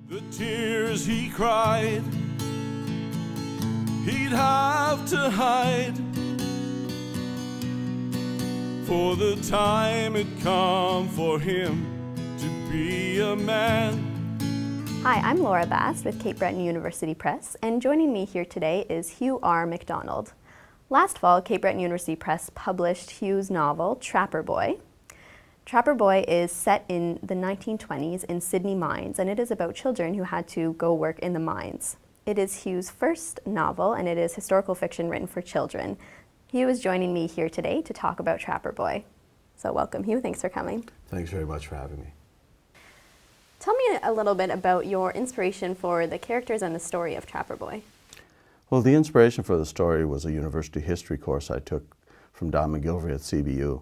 The tears he cried, he'd have to hide, for the time had come for him to be a man. Hi, I'm Laura Bast with Cape Breton University Press, and joining me here today is Hugh R MacDonald. Last fall, Cape Breton University Press published Hugh's novel, Trapper Boy. Trapper Boy is set in the 1920s in Sydney mines, and it is about children who had to go work in the mines. It is Hugh's first novel, and it is historical fiction written for children. Hugh is joining me here today to talk about Trapper Boy. So welcome, Hugh. Thanks for coming. Thanks very much for having me. Tell me a little bit about your inspiration for the characters and the story of Trapper Boy. Well, the inspiration for the story was a university history course I took from Don McGilvery at CBU.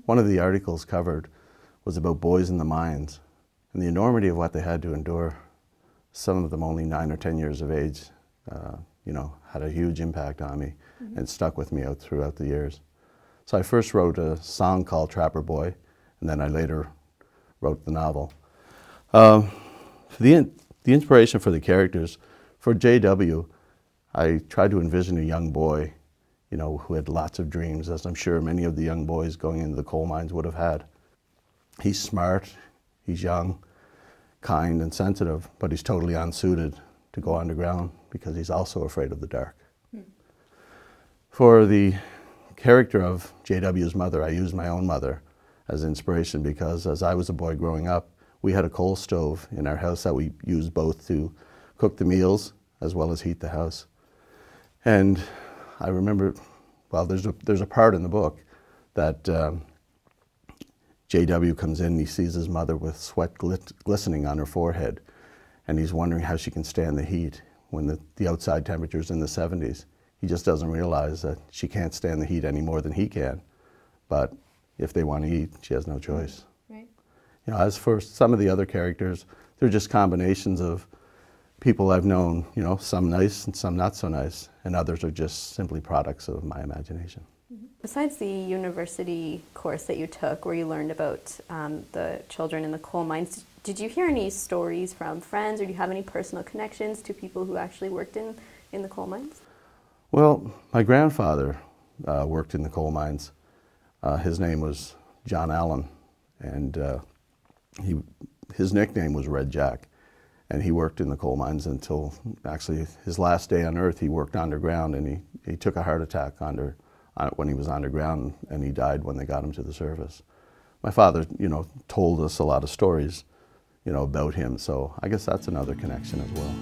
One of the articles covered was about boys in the mines and the enormity of what they had to endure. Some of them only 9 or 10 years of age, had a huge impact on me and stuck with me throughout the years. So I first wrote a song called Trapper Boy, and then I later wrote the novel. The inspiration for the characters, for J.W., I tried to envision a young boy who had lots of dreams, as I'm sure many of the young boys going into the coal mines would have had. He's smart, he's young, kind and sensitive, but he's totally unsuited to go underground because he's also afraid of the dark. For the character of J.W.'s mother, I used my own mother as inspiration because as I was a boy growing up, we had a coal stove in our house that we used both to cook the meals as well as heat the house. And I remember, well, there's a part in the book that J.W. comes in and he sees his mother with sweat glistening on her forehead, and he's wondering how she can stand the heat when the outside temperature's in the 70s. He just doesn't realize that she can't stand the heat any more than he can, but if they want to eat, she has no choice. Right. As for some of the other characters, they're just combinations of people I've known, some nice and some not so nice, and others are just simply products of my imagination. Besides the university course that you took where you learned about the children in the coal mines, did you hear any stories from friends, or do you have any personal connections to people who actually worked in the coal mines? Well, my grandfather worked in the coal mines. His name was John Allen, and his nickname was Red Jack. And he worked in the coal mines until actually his last day on Earth. He worked underground, and he took a heart attack when he was underground, and he died when they got him to the surface. My father, told us a lot of stories, about him. So I guess that's another connection as well.